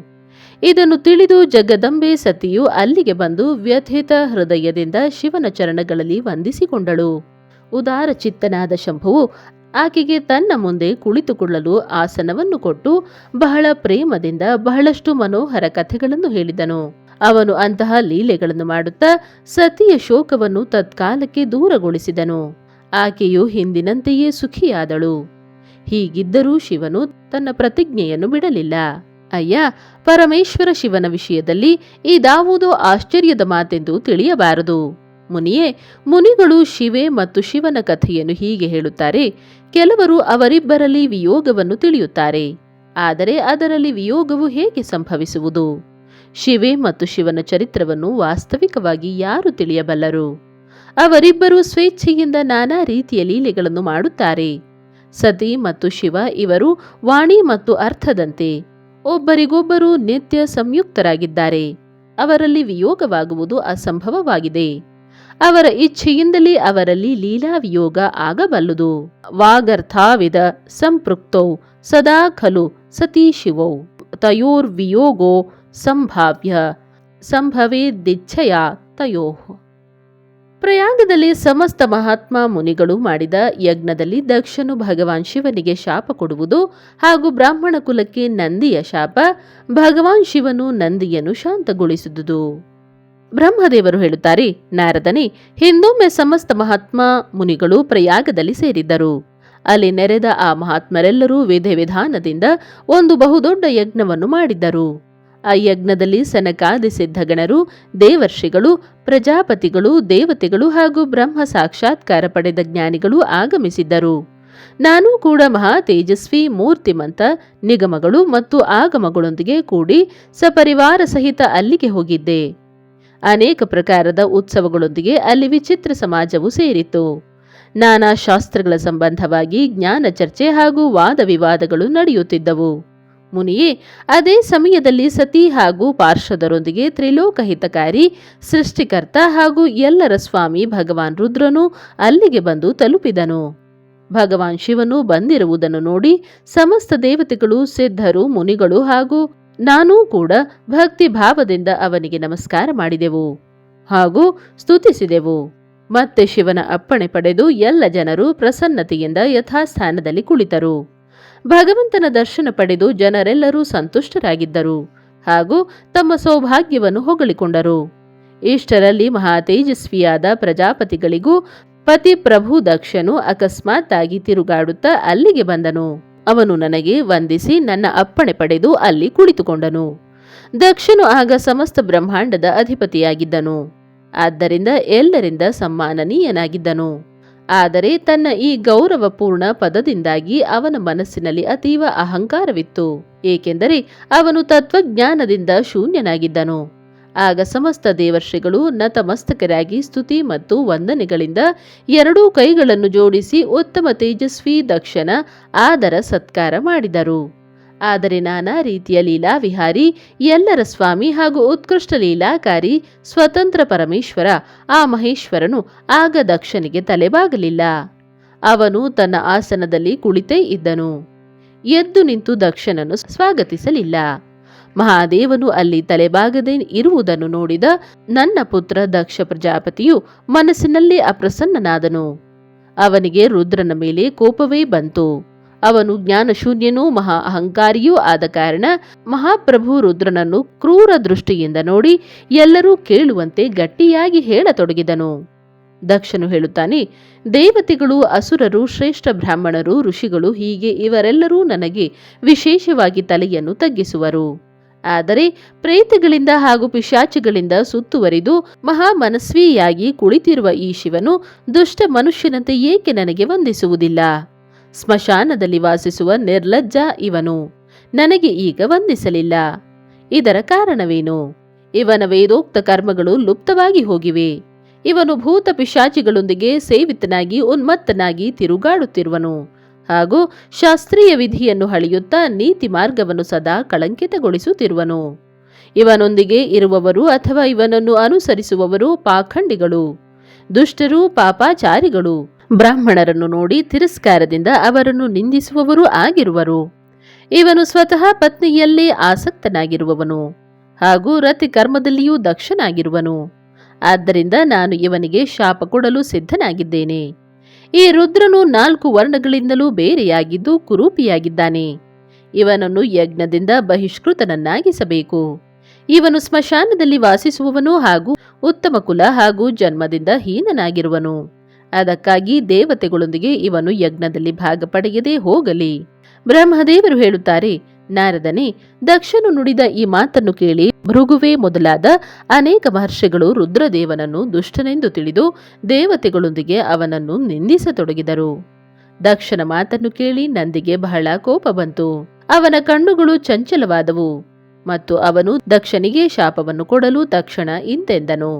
ಇದನ್ನು ತಿಳಿದು ಜಗದಂಬೆ ಸತಿಯು ಅಲ್ಲಿಗೆ ಬಂದು ವ್ಯಥಿತ ಹೃದಯದಿಂದ ಶಿವನ ಚರಣಗಳಲ್ಲಿ ವಂದಿಸಿಕೊಂಡಳು. ಉದಾರ ಚಿತ್ತನಾದ ಶಂಭುವು ಆಕೆಗೆ ತನ್ನ ಮುಂದೆ ಕುಳಿತುಕೊಳ್ಳಲು ಆಸನವನ್ನು ಕೊಟ್ಟು ಬಹಳ ಪ್ರೇಮದಿಂದ ಬಹಳಷ್ಟು ಮನೋಹರ ಕಥೆಗಳನ್ನು ಹೇಳಿದನು. ಅವನು ಅಂತಹ ಲೀಲೆಗಳನ್ನು ಮಾಡುತ್ತಾ ಸತಿಯ ಶೋಕವನ್ನು ತತ್ಕಾಲಕ್ಕೆ ದೂರಗೊಳಿಸಿದನು. ಆಕೆಯು ಹಿಂದಿನಂತೆಯೇ ಸುಖಿಯಾದಳು. ಹೀಗಿದ್ದರೂ ಶಿವನು ತನ್ನ ಪ್ರತಿಜ್ಞೆಯನ್ನು ಬಿಡಲಿಲ್ಲ. ಅಯ್ಯ, ಪರಮೇಶ್ವರ ಶಿವನ ವಿಷಯದಲ್ಲಿ ಇದಾವುದೋ ಆಶ್ಚರ್ಯದ ಮಾತೆಂದು ತಿಳಿಯಬಾರದು. ಮುನಿಯೇ, ಮುನಿಗಳು ಶಿವೆ ಮತ್ತು ಶಿವನ ಕಥೆಯನ್ನು ಹೀಗೆ ಹೇಳುತ್ತಾರೆ. ಕೆಲವರು ಅವರಿಬ್ಬರಲ್ಲಿ ವಿಯೋಗವನ್ನು ತಿಳಿಯುತ್ತಾರೆ. ಆದರೆ ಅದರಲ್ಲಿ ವಿಯೋಗವು ಹೇಗೆ ಸಂಭವಿಸುವುದು? ಶಿವೆ ಮತ್ತು ಶಿವನ ಚರಿತ್ರವನ್ನು ವಾಸ್ತವಿಕವಾಗಿ ಯಾರು ತಿಳಿಯಬಲ್ಲರು? ಅವರಿಬ್ಬರು ಸ್ವೇಚ್ಛೆಯಿಂದ ನಾನಾ ರೀತಿಯ ಲೀಲೆಗಳನ್ನು ಮಾಡುತ್ತಾರೆ. ಸತಿ ಮತ್ತು ಶಿವ ಇವರು ವಾಣಿ ಮತ್ತು ಅರ್ಥದಂತೆ ಒಬ್ಬರಿಗೊಬ್ಬರು ನಿತ್ಯ ಸಂಯುಕ್ತರಾಗಿದ್ದಾರೆ. ಅವರಲ್ಲಿ ವಿಯೋಗವಾಗುವುದು ಅಸಂಭವವಾಗಿದೆ. ಅವರ ಇಚ್ಛೆಯಿಂದಲೇ ಅವರಲ್ಲಿ ಲೀಲಾವಿಯೋಗ ಆಗಬಲ್ಲುದು. ವಾಗರ್ಥಾವಿದ ಸಂಪೃಕ್ತೌ ಸದಾ ಖಲು ಸತೀ ಶಿವೌ ತಯೋರ್ವಿಯೋಗೋ ಸಂಭಾವ್ಯ ಸಂಭವೇದಿಚ್ಛೆಯ ತಯೋಃ. ಪ್ರಯಾಗದಲ್ಲಿ ಸಮಸ್ತ ಮಹಾತ್ಮ ಮುನಿಗಳು ಮಾಡಿದ ಯಜ್ಞದಲ್ಲಿ ದಕ್ಷನು ಭಗವಾನ್ ಶಿವನಿಗೆ ಶಾಪ ಕೊಡುವುದು ಹಾಗೂ ಬ್ರಾಹ್ಮಣ ಕುಲಕ್ಕೆ ನಂದಿಯ ಶಾಪ, ಭಗವಾನ್ ಶಿವನು ನಂದಿಯನ್ನು ಶಾಂತಗೊಳಿಸುವುದು. ಬ್ರಹ್ಮದೇವರು ಹೇಳುತ್ತಾರೆ, ನಾರದನೇ, ಹಿಂದೊಮ್ಮೆ ಸಮಸ್ತ ಮಹಾತ್ಮ ಮುನಿಗಳು ಪ್ರಯಾಗದಲ್ಲಿ ಸೇರಿದ್ದರು. ಅಲ್ಲಿ ನೆರೆದ ಆ ಮಹಾತ್ಮರೆಲ್ಲರೂ ವಿಧಿವಿಧಾನದಿಂದ ಒಂದು ಬಹುದೊಡ್ಡ ಯಜ್ಞವನ್ನು ಮಾಡಿದ್ದರು. ಆ ಯಜ್ಞದಲ್ಲಿ ಸನಕಾದಿ ಸಿದ್ಧಗಣರು, ದೇವರ್ಷಿಗಳು, ಪ್ರಜಾಪತಿಗಳು, ದೇವತೆಗಳು ಹಾಗೂ ಬ್ರಹ್ಮ ಸಾಕ್ಷಾತ್ಕಾರ ಪಡೆದ ಜ್ಞಾನಿಗಳು ಆಗಮಿಸಿದ್ದರು. ನಾನು ಕೂಡ ಮಹಾ ತೇಜಸ್ವಿ ಮೂರ್ತಿಮಂತ ನಿಗಮಗಳು ಮತ್ತು ಆಗಮಗಳೊಂದಿಗೆ ಕೂಡಿ ಸಪರಿವಾರ ಸಹಿತ ಅಲ್ಲಿಗೆ ಹೋಗಿದ್ದೆ. ಅನೇಕ ಪ್ರಕಾರದ ಉತ್ಸವಗಳೊಂದಿಗೆ ಅಲ್ಲಿ ವಿಚಿತ್ರ ಸಮಾಜವು ಸೇರಿತು. ನಾನಾ ಶಾಸ್ತ್ರಗಳ ಸಂಬಂಧವಾಗಿ ಜ್ಞಾನ ಚರ್ಚೆ ಹಾಗೂ ವಾದ ವಿವಾದಗಳು ನಡೆಯುತ್ತಿದ್ದವು. ಮುನಿಯೇ, ಅದೇ ಸಮಯದಲ್ಲಿ ಸತಿ ಹಾಗೂ ಪಾರ್ಷದರೊಂದಿಗೆ ತ್ರಿಲೋಕಹಿತಕಾರಿ ಸೃಷ್ಟಿಕರ್ತ ಹಾಗೂ ಎಲ್ಲರ ಸ್ವಾಮಿ ಭಗವಾನ್ ರುದ್ರನು ಅಲ್ಲಿಗೆ ಬಂದು ತಲುಪಿದನು. ಭಗವಾನ್ ಶಿವನು ಬಂದಿರುವುದನ್ನು ನೋಡಿ ಸಮಸ್ತ ದೇವತೆಗಳು, ಸಿದ್ಧರು, ಮುನಿಗಳು ಹಾಗೂ ನಾನೂ ಕೂಡ ಭಕ್ತಿ ಭಾವದಿಂದ ಅವನಿಗೆ ನಮಸ್ಕಾರ ಮಾಡಿದೆವು ಹಾಗೂ ಸ್ತುತಿಸಿದೆವು. ಮತ್ತೆ ಶಿವನ ಅಪ್ಪಣೆ ಪಡೆದು ಎಲ್ಲ ಜನರು ಪ್ರಸನ್ನತೆಯಿಂದ ಯಥಾಸ್ಥಾನದಲ್ಲಿ ಕುಳಿತರು. ಭಗವಂತನ ದರ್ಶನ ಪಡೆದು ಜನರೆಲ್ಲರೂ ಸಂತುಷ್ಟರಾಗಿದ್ದರು ಹಾಗೂ ತಮ್ಮ ಸೌಭಾಗ್ಯವನ್ನು ಹೊಗಳಿಕೊಂಡರು. ಇಷ್ಟರಲ್ಲಿ ಮಹಾ ತೇಜಸ್ವಿಯಾದ ಪ್ರಜಾಪತಿಗಳಿಗೂ ಪತಿ ಪ್ರಭು ದಕ್ಷನು ಅಕಸ್ಮಾತ್ ಆಗಿ ತಿರುಗಾಡುತ್ತಾ ಅಲ್ಲಿಗೆ ಬಂದನು. ಅವನು ನನಗೆ ವಂದಿಸಿ ನನ್ನ ಅಪ್ಪಣೆ ಪಡೆದು ಅಲ್ಲಿ ಕುಳಿತುಕೊಂಡನು. ದಕ್ಷನು ಆಗ ಸಮಸ್ತ ಬ್ರಹ್ಮಾಂಡದ ಅಧಿಪತಿಯಾಗಿದ್ದನು. ಆದ್ದರಿಂದ ಎಲ್ಲರಿಂದ ಸಮ್ಮಾನನೀಯನಾಗಿದ್ದನು. ಆದರೆ ತನ್ನ ಈ ಗೌರವಪೂರ್ಣ ಪದದಿಂದಾಗಿ ಅವನ ಮನಸ್ಸಿನಲ್ಲಿ ಅತೀವ ಅಹಂಕಾರವಿತ್ತು. ಏಕೆಂದರೆ ಅವನು ತತ್ವಜ್ಞಾನದಿಂದ ಶೂನ್ಯನಾಗಿದ್ದನು. ಆಗ ಸಮಸ್ತ ದೇವರ್ಷಿಗಳು ನತಮಸ್ತಕರಾಗಿ ಸ್ತುತಿ ಮತ್ತು ವಂದನೆಗಳಿಂದ ಎರಡೂ ಕೈಗಳನ್ನು ಜೋಡಿಸಿ ಉತ್ತಮ ತೇಜಸ್ವಿ ದಕ್ಷನ ಆದರ ಸತ್ಕಾರ ಮಾಡಿದರು. ಆದರೆ ನಾನಾ ರೀತಿಯ ಲೀಲಾವಿಹಾರಿ, ಎಲ್ಲರ ಸ್ವಾಮಿ ಹಾಗೂ ಉತ್ಕೃಷ್ಟ ಲೀಲಾಕಾರಿ ಸ್ವತಂತ್ರ ಪರಮೇಶ್ವರ ಆ ಮಹೇಶ್ವರನು ಆಗ ದಕ್ಷನಿಗೆ ತಲೆಬಾಗಲಿಲ್ಲ. ಅವನು ತನ್ನ ಆಸನದಲ್ಲಿ ಕುಳಿತೇ ಇದ್ದನು. ಎದ್ದು ನಿಂತು ದಕ್ಷನನ್ನು ಸ್ವಾಗತಿಸಲಿಲ್ಲ. ಮಹಾದೇವನು ಅಲ್ಲಿ ತಲೆಬಾಗದೆ ಇರುವುದನ್ನು ನೋಡಿದ ನನ್ನ ಪುತ್ರ ದಕ್ಷ ಪ್ರಜಾಪತಿಯು ಮನಸ್ಸಿನಲ್ಲಿ ಅಪ್ರಸನ್ನನಾದನು. ಅವನಿಗೆ ರುದ್ರನ ಮೇಲೆ ಕೋಪವೇ ಬಂತು. ಅವನು ಜ್ಞಾನಶೂನ್ಯನೂ ಮಹಾ ಅಹಂಕಾರಿಯೂ ಆದ ಕಾರಣ ಮಹಾಪ್ರಭು ರುದ್ರನನ್ನು ಕ್ರೂರ ದೃಷ್ಟಿಯಿಂದ ನೋಡಿ ಎಲ್ಲರೂ ಕೇಳುವಂತೆ ಗಟ್ಟಿಯಾಗಿ ಹೇಳತೊಡಗಿದನು. ದಕ್ಷನು ಹೇಳುತ್ತಾನೆ, ದೇವತೆಗಳು, ಅಸುರರು, ಶ್ರೇಷ್ಠ ಬ್ರಾಹ್ಮಣರು, ಋಷಿಗಳು ಹೀಗೆ ಇವರೆಲ್ಲರೂ ನನಗೆ ವಿಶೇಷವಾಗಿ ತಲೆಯನ್ನು ತಗ್ಗಿಸುವರು. ಆದರೆ ಪ್ರೇತಗಳಿಂದ ಹಾಗೂ ಪಿಶಾಚಿಗಳಿಂದ ಸುತ್ತುವರಿದು ಮಹಾಮನಸ್ವಿಯಾಗಿ ಕುಳಿತಿರುವ ಈ ಶಿವನು ದುಷ್ಟ ಮನುಷ್ಯನಂತೆ ಏಕೆ ನನಗೆ ವಂದಿಸುವುದಿಲ್ಲ? ಸ್ಮಶಾನದಲ್ಲಿ ವಾಸಿಸುವ ನಿರ್ಲಜ್ಜ ಇವನು ನನಗೆ ಈಗ ವಂದಿಸಲಿಲ್ಲ. ಇದರ ಕಾರಣವೇನು? ಇವನ ವೇದೋಕ್ತ ಕರ್ಮಗಳು ಲುಪ್ತವಾಗಿ ಹೋಗಿವೆ. ಇವನು ಭೂತ ಪಿಶಾಚಿಗಳೊಂದಿಗೆ ಸೇವಿತನಾಗಿ ಉನ್ಮತ್ತನಾಗಿ ತಿರುಗಾಡುತ್ತಿರುವನು ಹಾಗೂ ಶಾಸ್ತ್ರೀಯ ವಿಧಿಯನ್ನು ಹಳೆಯುತ್ತಾ ನೀತಿ ಮಾರ್ಗವನ್ನು ಸದಾ ಕಳಂಕಿತಗೊಳಿಸುತ್ತಿರುವನು. ಇವನೊಂದಿಗೆ ಇರುವವರು ಅಥವಾ ಇವನನ್ನು ಅನುಸರಿಸುವವರು ಪಾಖಂಡಿಗಳು, ದುಷ್ಟರು, ಪಾಪಾಚಾರಿಗಳು, ಬ್ರಾಹ್ಮಣರನ್ನು ನೋಡಿ ತಿರಸ್ಕಾರದಿಂದ ಅವರನ್ನು ನಿಂದಿಸುವವರೂ ಆಗಿರುವರು. ಇವನು ಸ್ವತಃ ಪತ್ನಿಯಲ್ಲೇ ಆಸಕ್ತನಾಗಿರುವವನು ಹಾಗೂ ರತಿ ಕರ್ಮದಲ್ಲಿಯೂ ದಕ್ಷನಾಗಿರುವನು. ಆದ್ದರಿಂದ ನಾನು ಇವನಿಗೆ ಶಾಪ ಕೊಡಲು ಸಿದ್ಧನಾಗಿದ್ದೇನೆ. ಈ ರುದ್ರನು 4 ವರ್ಣಗಳಿಂದಲೂ ಬೇರೆಯಾಗಿದ್ದು ಕುರೂಪಿಯಾಗಿದ್ದಾನೆ. ಇವನನ್ನು ಯಜ್ಞದಿಂದ ಬಹಿಷ್ಕೃತನನ್ನಾಗಿಸಬೇಕು. ಇವನು ಸ್ಮಶಾನದಲ್ಲಿ ವಾಸಿಸುವವನು ಹಾಗೂ ಉತ್ತಮ ಕುಲ ಹಾಗೂ ಜನ್ಮದಿಂದ ಹೀನನಾಗಿರುವನು. ಅದಕ್ಕಾಗಿ ದೇವತೆಗಳೊಂದಿಗೆ ಇವನು ಯಜ್ಞದಲ್ಲಿ ಭಾಗ ಪಡೆಯದೇ ಹೋಗಲಿ. ಬ್ರಹ್ಮದೇವರು ಹೇಳುತ್ತಾರೆ, ನಾರದನೇ, ದಕ್ಷನು ನುಡಿದ ಈ ಮಾತನ್ನು ಕೇಳಿ ಭೃಗುವೆ ಮೊದಲಾದ ಅನೇಕ ಮಹರ್ಷಿಗಳು ರುದ್ರದೇವನನ್ನು ದುಷ್ಟನೆಂದು ತಿಳಿದು ದೇವತೆಗಳೊಂದಿಗೆ ಅವನನ್ನು ನಿಂದಿಸತೊಡಗಿದರು. ದಕ್ಷನ ಮಾತನ್ನು ಕೇಳಿ ನಂದಿಗೆ ಬಹಳ ಕೋಪ ಬಂತು. ಅವನ ಕಣ್ಣುಗಳು ಚಂಚಲವಾದವು ಮತ್ತು ಅವನು ದಕ್ಷನಿಗೆ ಶಾಪವನ್ನು ಕೊಡಲು ತಕ್ಷಣ ಇಂತೆಂದನು.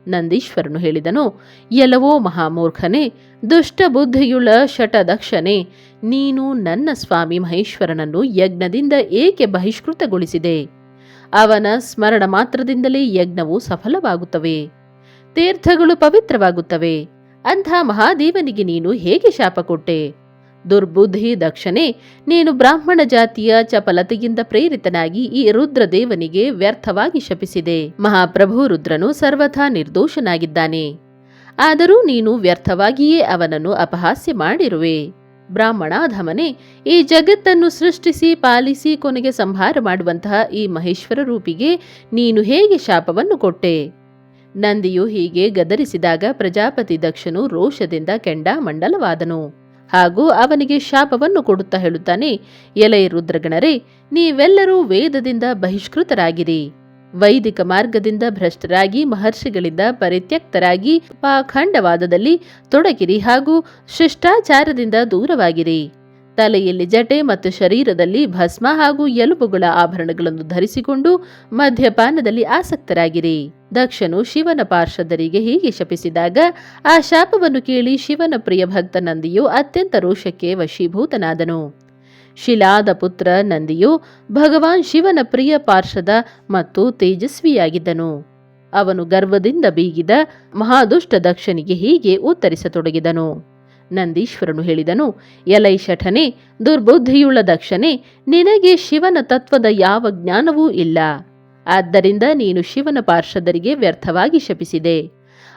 ನಂದೀಶ್ವರನು ಹೇಳಿದನು, ಎಲ್ಲವೋ ಮಹಾಮೂರ್ಖನೇ, ದುಷ್ಟ ಬುದ್ಧಿಯುಳ್ಳ ಶಟದಕ್ಷನೇ, ನೀನು ನನ್ನ ಸ್ವಾಮಿ ಮಹೇಶ್ವರನನ್ನು ಯಜ್ಞದಿಂದ ಏಕೆ ಬಹಿಷ್ಕೃತಗೊಳಿಸಿದೆ? ಅವನ ಸ್ಮರಣ ಮಾತ್ರದಿಂದಲೇ ಯಜ್ಞವು ಸಫಲವಾಗುತ್ತವೆ, ತೀರ್ಥಗಳು ಪವಿತ್ರವಾಗುತ್ತವೆ. ಅಂಥ ಮಹಾದೇವನಿಗೆ ನೀನು ಹೇಗೆ ಶಾಪ ಕೊಟ್ಟೆ? ದುರ್ಬುದ್ಧಿ ದಕ್ಷನೇ, ನೀನು ಬ್ರಾಹ್ಮಣ ಜಾತಿಯ ಚಪಲತೆಯಿಂದ ಪ್ರೇರಿತನಾಗಿ ಈ ರುದ್ರದೇವನಿಗೆ ವ್ಯರ್ಥವಾಗಿ ಶಪಿಸಿದೆ. ಮಹಾಪ್ರಭು ರುದ್ರನು ಸರ್ವಥಾ ನಿರ್ದೋಷನಾಗಿದ್ದಾನೆ. ಆದರೂ ನೀನು ವ್ಯರ್ಥವಾಗಿಯೇ ಅವನನ್ನು ಅಪಹಾಸ್ಯ ಮಾಡಿರುವೆ. ಬ್ರಾಹ್ಮಣಾಧಮನೇ, ಈ ಜಗತ್ತನ್ನು ಸೃಷ್ಟಿಸಿ ಪಾಲಿಸಿ ಕೊನೆಗೆ ಸಂಹಾರ ಮಾಡುವಂತಹ ಈ ಮಹೇಶ್ವರ ರೂಪಿಗೆ ನೀನು ಹೇಗೆ ಶಾಪವನ್ನು ಕೊಟ್ಟೆ? ನಂದಿಯು ಹೀಗೆ ಗದರಿಸಿದಾಗ ಪ್ರಜಾಪತಿ ದಕ್ಷನು ರೋಷದಿಂದ ಕೆಂಡಾಮಂಡಲವಾದನು ಹಾಗೂ ಅವನಿಗೆ ಶಾಪವನ್ನು ಕೊಡುತ್ತಾ ಹೇಳುತ್ತಾನೆ, ಎಲೈ ರುದ್ರಗಣರೇ, ನೀವೆಲ್ಲರೂ ವೇದದಿಂದ ಬಹಿಷ್ಕೃತರಾಗಿರಿ, ವೈದಿಕ ಮಾರ್ಗದಿಂದ ಭ್ರಷ್ಟರಾಗಿ ಮಹರ್ಷಿಗಳಿಂದ ಪರಿತ್ಯಕ್ತರಾಗಿ ಪಾಖಂಡವಾದದಲ್ಲಿ ತೊಡಗಿರಿ ಹಾಗೂ ಶಿಷ್ಟಾಚಾರದಿಂದ ದೂರವಾಗಿರಿ. ತಲೆಯಲ್ಲಿ ಜಟೆ ಮತ್ತು ಶರೀರದಲ್ಲಿ ಭಸ್ಮ ಹಾಗೂ ಎಲುಬುಗಳ ಆಭರಣಗಳನ್ನು ಧರಿಸಿಕೊಂಡು ಮದ್ಯಪಾನದಲ್ಲಿ ಆಸಕ್ತರಾಗಿರಿ. ದಕ್ಷನು ಶಿವನ ಪಾರ್ಷದರಿಗೆ ಹೀಗೆ ಶಪಿಸಿದಾಗ ಆ ಶಾಪವನ್ನು ಕೇಳಿ ಶಿವನ ಪ್ರಿಯ ಭಕ್ತ ನಂದಿಯು ಅತ್ಯಂತ ರೋಷಕ್ಕೆ ವಶೀಭೂತನಾದನು. ಶಿಲಾದ ಪುತ್ರ ನಂದಿಯು ಭಗವಾನ್ ಶಿವನ ಪ್ರಿಯ ಪಾರ್ಷದ ಮತ್ತು ತೇಜಸ್ವಿಯಾಗಿದ್ದನು. ಅವನು ಗರ್ವದಿಂದ ಬೀಗಿದ ಮಹಾದುಷ್ಟ ದಕ್ಷನಿಗೆ ಹೀಗೆ ಉತ್ತರಿಸತೊಡಗಿದನು. ನಂದೀಶ್ವರನು ಹೇಳಿದನು, ಎಲೈ ಶಠನೆ, ದುರ್ಬುದ್ಧಿಯುಳ್ಳ ದಕ್ಷನೇ, ನಿನಗೆ ಶಿವನ ತತ್ವದ ಯಾವ ಜ್ಞಾನವೂ ಇಲ್ಲ. ಆದ್ದರಿಂದ ನೀನು ಶಿವನ ಪಾರ್ಷದರಿಗೆ ವ್ಯರ್ಥವಾಗಿ ಶಪಿಸಿದೆ.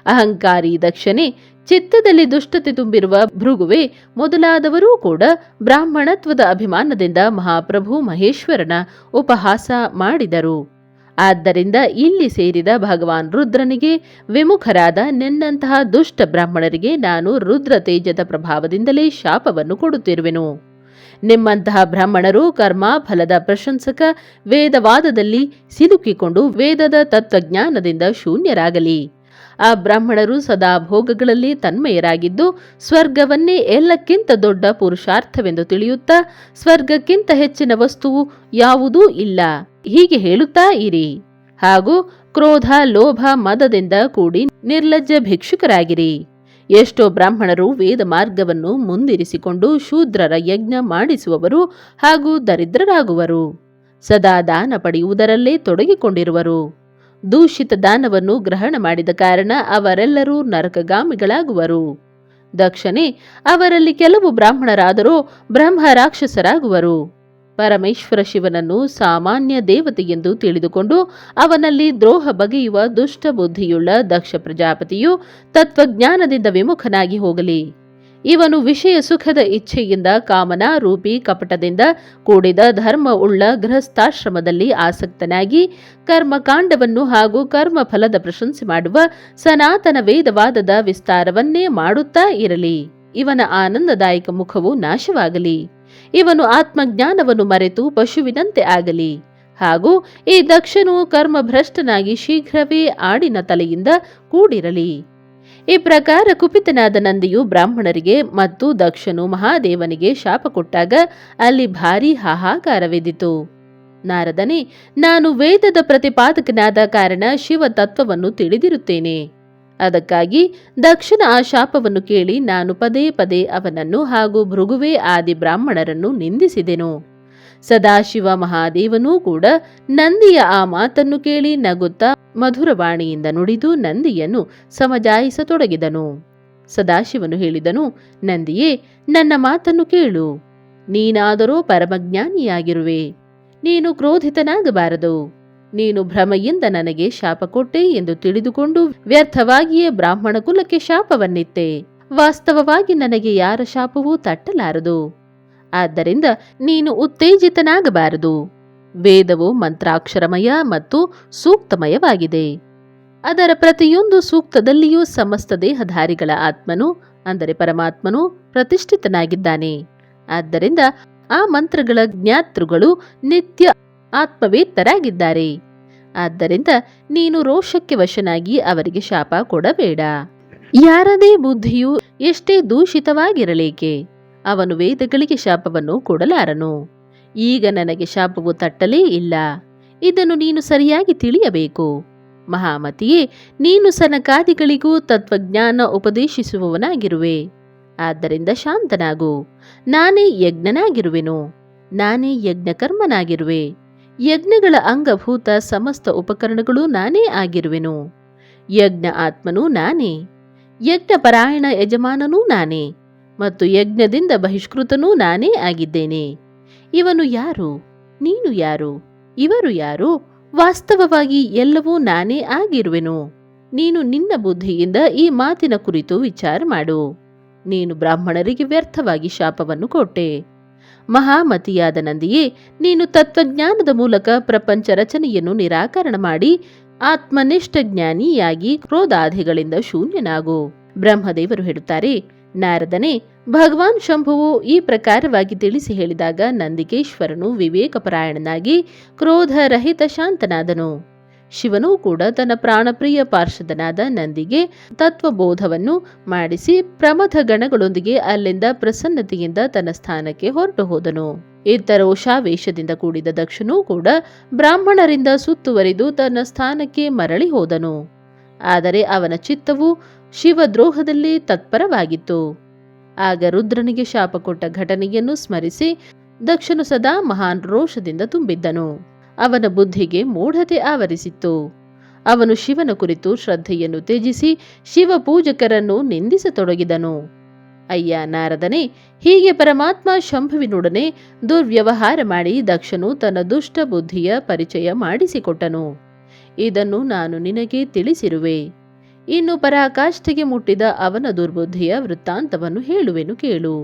ಅಹಂಕಾರಿ ದಕ್ಷನೇ, ಚಿತ್ತದಲ್ಲಿ ದುಷ್ಟತೆ ತುಂಬಿರುವ ಭೃಗುವೆ ಮೊದಲಾದವರೂ ಕೂಡ ಬ್ರಾಹ್ಮಣತ್ವದ ಅಭಿಮಾನದಿಂದ ಮಹಾಪ್ರಭು ಮಹೇಶ್ವರನ ಉಪಹಾಸ ಮಾಡಿದರು. ಆದ್ದರಿಂದ ಇಲ್ಲಿ ಸೇರಿದ ಭಗವಾನ್ ರುದ್ರನಿಗೆ ವಿಮುಖರಾದ ನಿನ್ನಂತಹ ದುಷ್ಟ ಬ್ರಾಹ್ಮಣರಿಗೆ ನಾನು ರುದ್ರ ತೇಜದ ಪ್ರಭಾವದಿಂದಲೇ ಶಾಪವನ್ನು ಕೊಡುತ್ತಿರುವೆನು. ನಿಮ್ಮಂತಹ ಬ್ರಾಹ್ಮಣರು ಕರ್ಮ ಫಲದ ಪ್ರಶಂಸಕ ವೇದವಾದದಲ್ಲಿ ಸಿಲುಕಿಕೊಂಡು ವೇದದ ತತ್ವಜ್ಞಾನದಿಂದ ಶೂನ್ಯರಾಗಲಿ. ಆ ಬ್ರಾಹ್ಮಣರು ಸದಾ ಭೋಗಗಳಲ್ಲಿ ತನ್ಮಯರಾಗಿದ್ದು ಸ್ವರ್ಗವನ್ನೇ ಎಲ್ಲಕ್ಕಿಂತ ದೊಡ್ಡ ಪುರುಷಾರ್ಥವೆಂದು ತಿಳಿಯುತ್ತಾ ಸ್ವರ್ಗಕ್ಕಿಂತ ಹೆಚ್ಚಿನ ವಸ್ತುವು ಯಾವುದೂ ಇಲ್ಲ ಹೀಗೆ ಹೇಳುತ್ತಾ ಇರಿ. ಹಾಗೂ ಕ್ರೋಧ, ಲೋಭ, ಮದದಿಂದ ಕೂಡಿ ನಿರ್ಲಜ್ಜ ಭಿಕ್ಷುಕರಾಗಿರಿ. ಎಷ್ಟೋ ಬ್ರಾಹ್ಮಣರು ವೇದ ಮಾರ್ಗವನ್ನು ಮುಂದಿರಿಸಿಕೊಂಡು ಶೂದ್ರರ ಯಜ್ಞ ಮಾಡಿಸುವವರು ಹಾಗೂ ದರಿದ್ರರಾಗುವರು. ಸದಾ ದಾನ ಪಡೆಯುವುದರಲ್ಲೇ ತೊಡಗಿಕೊಂಡಿರುವರು. ದೂಷಿತ ದಾನವನ್ನು ಗ್ರಹಣ ಮಾಡಿದ ಕಾರಣ ಅವರೆಲ್ಲರೂ ನರಕಗಾಮಿಗಳಾಗುವರು. ದಕ್ಷನೇ, ಅವರಲ್ಲಿ ಕೆಲವು ಬ್ರಾಹ್ಮಣರಾದರೋ ಬ್ರಹ್ಮ ರಾಕ್ಷಸರಾಗುವರು. ಪರಮೇಶ್ವರ ಶಿವನನ್ನು ಸಾಮಾನ್ಯ ದೇವತೆಯೆಂದು ತಿಳಿದುಕೊಂಡು ಅವನಲ್ಲಿ ದ್ರೋಹ ಬಗೆಯುವ ದುಷ್ಟ ಬುದ್ಧಿಯುಳ್ಳ ದಕ್ಷ ಪ್ರಜಾಪತಿಯು ತತ್ವಜ್ಞಾನದಿಂದ ವಿಮುಖನಾಗಿ ಹೋಗಲಿ. ಇವನು ವಿಷಯ ಸುಖದ ಇಚ್ಛೆಯಿಂದ ಕಾಮನಾ ರೂಪಿ ಕಪಟದಿಂದ ಕೂಡಿದ ಧರ್ಮ ಉಳ್ಳ ಗೃಹಸ್ಥಾಶ್ರಮದಲ್ಲಿ ಆಸಕ್ತನಾಗಿ ಕರ್ಮಕಾಂಡವನ್ನು ಹಾಗೂ ಕರ್ಮ ಫಲದ ಪ್ರಶಂಸೆ ಮಾಡುವ ಸನಾತನ ವೇದವಾದದ ವಿಸ್ತಾರವನ್ನೇ ಮಾಡುತ್ತಾ ಇರಲಿ. ಇವನ ಆನಂದದಾಯಕ ಮುಖವು ನಾಶವಾಗಲಿ. ಇವನು ಆತ್ಮಜ್ಞಾನವನ್ನು ಮರೆತು ಪಶುವಿನಂತೆ ಆಗಲಿ. ಹಾಗೂ ಈ ದಕ್ಷನು ಕರ್ಮಭ್ರಷ್ಟನಾಗಿ ಶೀಘ್ರವೇ ಆಡಿನ ತಲೆಯಿಂದ ಕೂಡಿರಲಿ. ಈ ಪ್ರಕಾರ ಕುಪಿತನಾದ ನಂದಿಯು ಬ್ರಾಹ್ಮಣರಿಗೆ ಮತ್ತು ದಕ್ಷನು ಮಹಾದೇವನಿಗೆ ಶಾಪ ಕೊಟ್ಟಾಗ ಅಲ್ಲಿ ಭಾರೀ ಹಾಹಾಕಾರವೆದ್ದಿತು. ನಾರದನೇ, ನಾನು ವೇದದ ಪ್ರತಿಪಾದಕನಾದ ಕಾರಣ ಶಿವ ತತ್ವವನ್ನು ತಿಳಿದಿರುತ್ತೇನೆ. ಅದಕ್ಕಾಗಿ ದಕ್ಷನ ಆ ಶಾಪವನ್ನು ಕೇಳಿ ನಾನು ಪದೇ ಪದೇ ಅವನನ್ನು ಹಾಗೂ ಭೃಗುವೇ ಆದಿ ಬ್ರಾಹ್ಮಣರನ್ನು ನಿಂದಿಸಿದೆನು. ಸದಾಶಿವ ಮಹಾದೇವನೂ ಕೂಡ ನಂದಿಯ ಆ ಮಾತನ್ನು ಕೇಳಿ ನಗುತ್ತಾ ಮಧುರವಾಣಿಯಿಂದ ನುಡಿದು ನಂದಿಯನ್ನು ಸಮಜಾಯಿಸತೊಡಗಿದನು. ಸದಾಶಿವನು ಹೇಳಿದನು, ನಂದಿಯೇ, ನನ್ನ ಮಾತನ್ನು ಕೇಳು. ನೀನಾದರೋ ಪರಮಜ್ಞಾನಿಯಾಗಿರುವೆ. ನೀನು ಕ್ರೋಧಿತನಾಗಬಾರದು. ನೀನು ಭ್ರಮೆಯಿಂದ ನನಗೆ ಶಾಪ ಕೊಟ್ಟೆ ಎಂದು ತಿಳಿದುಕೊಂಡು ವ್ಯರ್ಥವಾಗಿಯೇ ಬ್ರಾಹ್ಮಣ ಕುಲಕ್ಕೆ ಶಾಪವನ್ನಿತ್ತೆ. ವಾಸ್ತವವಾಗಿ ನನಗೆ ಯಾರ ಶಾಪವೂ ತಟ್ಟಲಾರದು. ಆದ್ದರಿಂದ ನೀನು ಉತ್ತೇಜಿತನಾಗಬಾರದು. ವೇದವು ಮಂತ್ರಾಕ್ಷರಮಯ ಮತ್ತು ಸೂಕ್ತಮಯವಾಗಿದೆ. ಅದರ ಪ್ರತಿಯೊಂದು ಸೂಕ್ತದಲ್ಲಿಯೂ ಸಮಸ್ತ ದೇಹಧಾರಿಗಳ ಆತ್ಮನು ಅಂದರೆ ಪರಮಾತ್ಮನು ಪ್ರತಿಷ್ಠಿತನಾಗಿದ್ದಾನೆ. ಆದ್ದರಿಂದ ಆ ಮಂತ್ರಗಳ ಜ್ಞಾತೃಗಳು ನಿತ್ಯ ಆತ್ಮವೇತ್ತರಾಗಿದ್ದಾರೆ. ಆದ್ದರಿಂದ ನೀನು ರೋಷಕ್ಕೆ ವಶನಾಗಿ ಅವರಿಗೆ ಶಾಪ ಕೊಡಬೇಡ. ಯಾರದೇ ಬುದ್ಧಿಯು ಎಷ್ಟೇ ದೂಷಿತವಾಗಿರಲೇಕೆ ಅವನು ವೇದಗಳಿಗೆ ಶಾಪವನ್ನು ಕೊಡಲಾರನು. ಈಗ ನನಗೆ ಶಾಪವು ತಟ್ಟಲೇ ಇಲ್ಲ. ಇದನ್ನು ನೀನು ಸರಿಯಾಗಿ ತಿಳಿಯಬೇಕು. ಮಹಾಮತಿಯೇ, ನೀನು ಸನಕಾದಿಗಳಿಗೂ ತತ್ವಜ್ಞಾನ ಉಪದೇಶಿಸುವವನಾಗಿರುವೆ. ಆದ್ದರಿಂದ ಶಾಂತನಾಗು. ನಾನೇ ಯಜ್ಞನಾಗಿರುವೆನು. ನಾನೇ ಯಜ್ಞಕರ್ಮನಾಗಿರುವೆ. ಯಜ್ಞಗಳ ಅಂಗಭೂತ ಸಮಸ್ತ ಉಪಕರಣಗಳು ನಾನೇ ಆಗಿರುವೆನು. ಯಜ್ಞ ಆತ್ಮನೂ ನಾನೇ. ಯಜ್ಞಪರಾಯಣ ಯಜಮಾನನೂ ನಾನೇ ಮತ್ತು ಯಜ್ಞದಿಂದ ಬಹಿಷ್ಕೃತನೂ ನಾನೇ ಆಗಿದ್ದೇನೆ. ಇವನು ಯಾರು? ನೀನು ಯಾರು? ಇವರು ಯಾರು? ವಾಸ್ತವವಾಗಿ ಎಲ್ಲವೂ ನಾನೇ ಆಗಿರುವೆನು. ನೀನು ನಿನ್ನ ಬುದ್ಧಿಯಿಂದ ಈ ಮಾತಿನ ಕುರಿತು ವಿಚಾರ ಮಾಡು. ನೀನು ಬ್ರಾಹ್ಮಣರಿಗೆ ವ್ಯರ್ಥವಾಗಿ ಶಾಪವನ್ನು ಕೊಟ್ಟೆ. ಮಹಾಮತಿಯಾದ ನಂದಿಯೇ, ನೀನು ತತ್ವಜ್ಞಾನದ ಮೂಲಕ ಪ್ರಪಂಚ ರಚನೆಯನ್ನು ನಿರಾಕರಣ ಮಾಡಿ ಆತ್ಮನಿಷ್ಠ ಜ್ಞಾನಿಯಾಗಿ ಕ್ರೋಧಾದಿಗಳಿಂದ ಶೂನ್ಯನಾಗು. ಬ್ರಹ್ಮದೇವರು ಹೇಳುತ್ತಾರೆ, ನಾರದನೇ, ಭಗವಾನ್ ಶಂಭುವು ಈ ಪ್ರಕಾರವಾಗಿ ತಿಳಿಸಿ ಹೇಳಿದಾಗ ನಂದಿಕೇಶ್ವರನು ವಿವೇಕಪರಾಯಣನಾಗಿ ಕ್ರೋಧರಹಿತ ಶಾಂತನಾದನು. ಶಿವನೂ ಕೂಡ ತನ್ನ ಪ್ರಾಣಪ್ರಿಯ ಪಾರ್ಷದನಾದ ನಂದಿಗೆ ತತ್ವಬೋಧವನ್ನು ಮಾಡಿಸಿ ಪ್ರಮಥ ಗಣಗಳೊಂದಿಗೆ ಅಲ್ಲಿಂದ ಪ್ರಸನ್ನತೆಯಿಂದ ತನ್ನ ಸ್ಥಾನಕ್ಕೆ ಹೊರಟು ಹೋದನು. ಇತರೋಷಾವೇಶದಿಂದ ಕೂಡಿದ ದಕ್ಷನೂ ಕೂಡ ಬ್ರಾಹ್ಮಣರಿಂದ ಸುತ್ತುವರಿದು ತನ್ನ ಸ್ಥಾನಕ್ಕೆ ಮರಳಿ ಹೋದನು. ಆದರೆ ಅವನ ಚಿತ್ತವು ಶಿವದ್ರೋಹದಲ್ಲಿ ತತ್ಪರವಾಗಿತ್ತು. ಆಗ ರುದ್ರನಿಗೆ ಶಾಪ ಕೊಟ್ಟ ಘಟನೆಯನ್ನು ಸ್ಮರಿಸಿ ದಕ್ಷನು ಸದಾ ಮಹಾನ್ ರೋಷದಿಂದ ತುಂಬಿದ್ದನು. ಅವನ ಬುದ್ಧಿಗೆ ಮೂಢತೆ ಆವರಿಸಿತ್ತು. ಅವನು ಶಿವನ ಕುರಿತು ಶ್ರದ್ಧೆಯನ್ನು ತ್ಯಜಿಸಿ ಶಿವ ಪೂಜಕರನ್ನು ನಿಂದಿಸತೊಡಗಿದನು. ಅಯ್ಯ ನಾರದನೇ, ಹೀಗೆ ಪರಮಾತ್ಮ ಶಂಭುವಿನೊಡನೆ ದುರ್ವ್ಯವಹಾರ ಮಾಡಿ ದಕ್ಷನು ತನ್ನ ದುಷ್ಟ ಬುದ್ಧಿಯ ಪರಿಚಯ ಮಾಡಿಸಿಕೊಟ್ಟನು. ಇದನ್ನು ನಾನು ನಿನಗೆ ತಿಳಿಸಿರುವೆ. ಇನ್ನು ಪರಾಕಾಷ್ಠೆಗೆ ಮುಟ್ಟಿದ ಅವನ ದುರ್ಬುದ್ಧಿಯ ವೃತ್ತಾಂತವನ್ನು ಹೇಳುವೆನು ಕೇಳು.